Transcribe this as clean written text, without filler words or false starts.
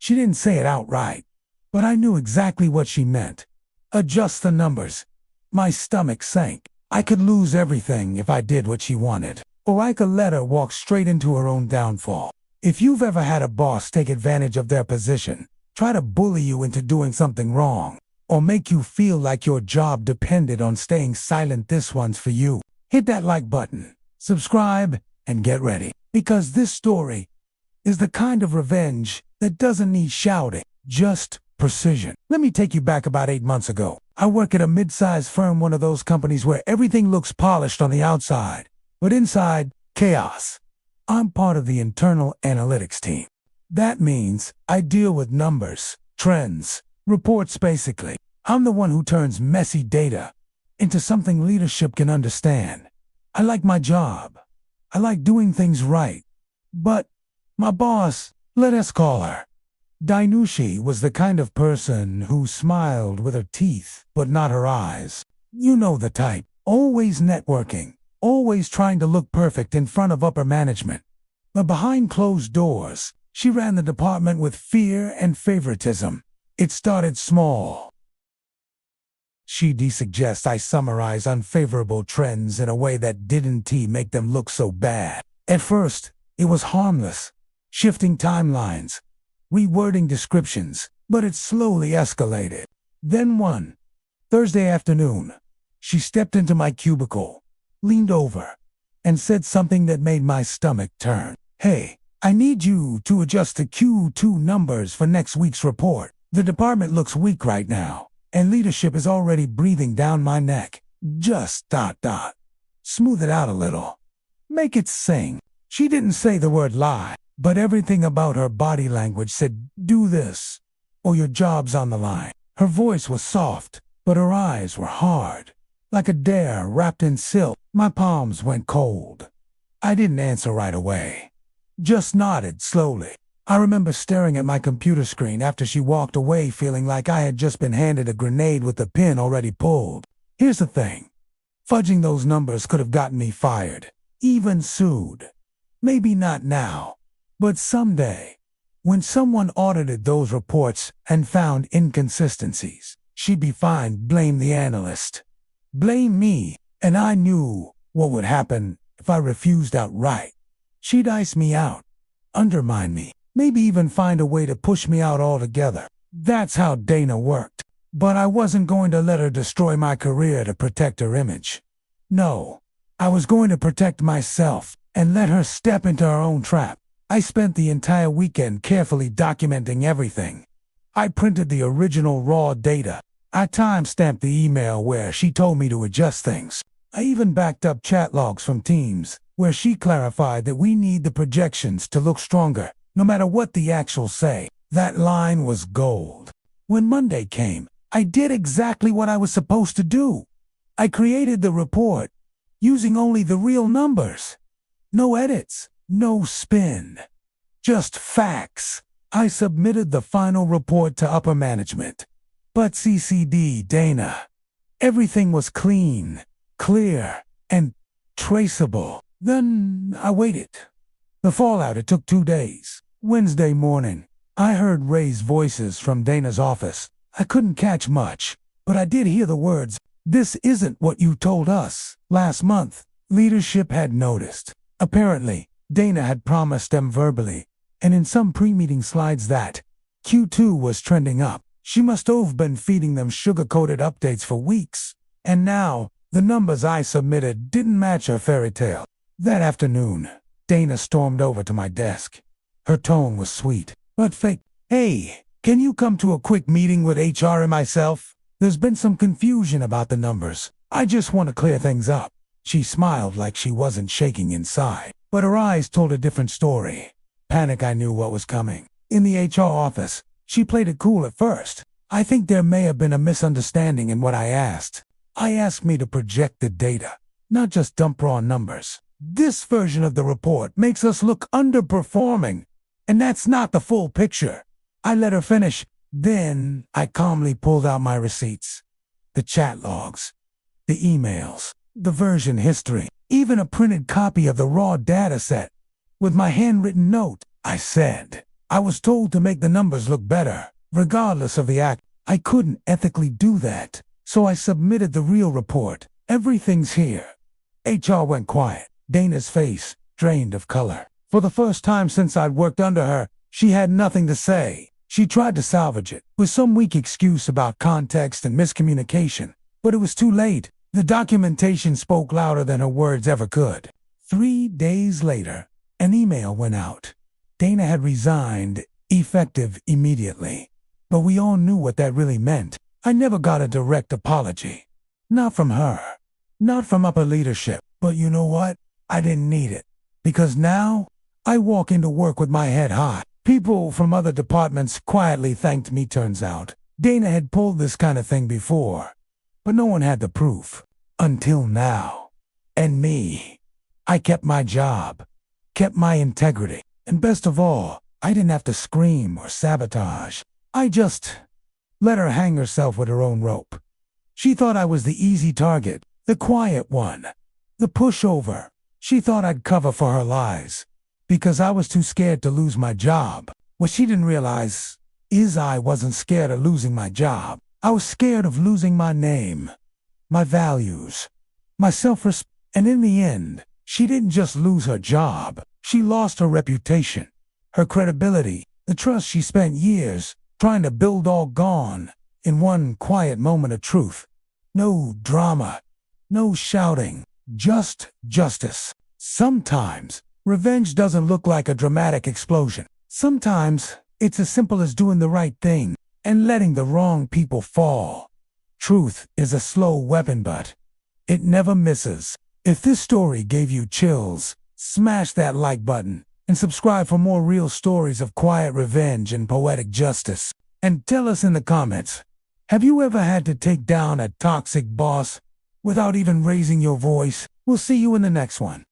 She didn't say it outright, but I knew exactly what she meant. Adjust the numbers. My stomach sank. I could lose everything if I did what she wanted, or I could let her walk straight into her own downfall. If you've ever had a boss take advantage of their position, try to bully you into doing something wrong, or make you feel like your job depended on staying silent, this one's for you. Hit that like button, subscribe, and get ready, because this story is the kind of revenge that doesn't need shouting, just precision. Let me take you back about 8 months ago. I work at a mid-sized firm, one of those companies where everything looks polished on the outside, but inside, chaos. I'm part of the internal analytics team. That means I deal with numbers, trends, reports basically. I'm the one who turns messy data into something leadership can understand. I like my job. I like doing things right. But my boss, let us call her Dinushi, was the kind of person who smiled with her teeth, but not her eyes. You know the type. Always networking, always trying to look perfect in front of upper management. But behind closed doors, she ran the department with fear and favoritism. It started small. She'd suggest I summarize unfavorable trends in a way that didn't make them look so bad. At first, it was harmless, shifting timelines, rewording descriptions, but it slowly escalated. Then one Thursday afternoon, she stepped into my cubicle, leaned over, and said something that made my stomach turn. "Hey, I need you to adjust the Q2 numbers for next week's report. The department looks weak right now, and leadership is already breathing down my neck. Just ... Smooth it out a little. Make it sing." She didn't say the word lie, but everything about her body language said, "Do this, or your job's on the line." Her voice was soft, but her eyes were hard, like a dare wrapped in silk. My palms went cold. I didn't answer right away, just nodded slowly. I remember staring at my computer screen after she walked away, feeling like I had just been handed a grenade with the pin already pulled. Here's the thing. Fudging those numbers could have gotten me fired, even sued. Maybe not now, but someday, when someone audited those reports and found inconsistencies, she'd be fine. Blame the analyst. Blame me, and I knew what would happen if I refused outright. She'd ice me out, undermine me, maybe even find a way to push me out altogether. That's how Dana worked. But I wasn't going to let her destroy my career to protect her image. No, I was going to protect myself and let her step into her own trap. I spent the entire weekend carefully documenting everything. I printed the original raw data. I time-stamped the email where she told me to adjust things. I even backed up chat logs from Teams where she clarified that we need the projections to look stronger, no matter what the actuals say. That line was gold. When Monday came, I did exactly what I was supposed to do. I created the report using only the real numbers. No edits, no spin, just facts. I submitted the final report to upper management, but CC'd Dana. Everything was clean, clear, and traceable. Then I waited. The fallout, it took 2 days. Wednesday morning, I heard Ray's voices from Dana's office. I couldn't catch much, but I did hear the words, "This isn't what you told us last month." Leadership had noticed. Apparently, Dana had promised them verbally, and in some pre-meeting slides, that Q2 was trending up. She must have been feeding them sugar-coated updates for weeks. And now, the numbers I submitted didn't match her fairy tale. That afternoon, Dana stormed over to my desk. Her tone was sweet, but fake. "Hey, can you come to a quick meeting with HR and myself? There's been some confusion about the numbers. I just want to clear things up." She smiled like she wasn't shaking inside, but her eyes told a different story. Panic. I knew what was coming. In the HR office, she played it cool at first. I think there may have been a misunderstanding in what I asked. I asked me to project the data, not just dump raw numbers. This version of the report makes us look underperforming, and that's not the full picture. I let her finish. Then I calmly pulled out my receipts, the chat logs, the emails, the version history, even a printed copy of the raw data set. With my handwritten note, I said, I was told to make the numbers look better, regardless of the act. I couldn't ethically do that, so I submitted the real report. Everything's here. HR went quiet. Dana's face drained of color. For the first time since I'd worked under her, she had nothing to say. She tried to salvage it with some weak excuse about context and miscommunication, but it was too late. The documentation spoke louder than her words ever could. 3 days later, an email went out. Dana had resigned, effective immediately. But we all knew what that really meant. I never got a direct apology. Not from her. Not from upper leadership. But you know what? I didn't need it. Because now, I walk into work with my head high. People from other departments quietly thanked me, turns out. Dana had pulled this kind of thing before. But no one had the proof. Until now. And me. I kept my job. Kept my integrity. And best of all, I didn't have to scream or sabotage. I just let her hang herself with her own rope. She thought I was the easy target, the quiet one, the pushover. She thought I'd cover for her lies because I was too scared to lose my job. What she didn't realize is I wasn't scared of losing my job. I was scared of losing my name, my values, my self-respect. And in the end, she didn't just lose her job. She lost her reputation, her credibility, the trust she spent years trying to build, all gone in one quiet moment of truth. No drama, no shouting, just justice. Sometimes, revenge doesn't look like a dramatic explosion. Sometimes, it's as simple as doing the right thing and letting the wrong people fall. Truth is a slow weapon, but it never misses. If this story gave you chills, smash that like button and subscribe for more real stories of quiet revenge and poetic justice. And tell us in the comments, have you ever had to take down a toxic boss without even raising your voice? We'll see you in the next one.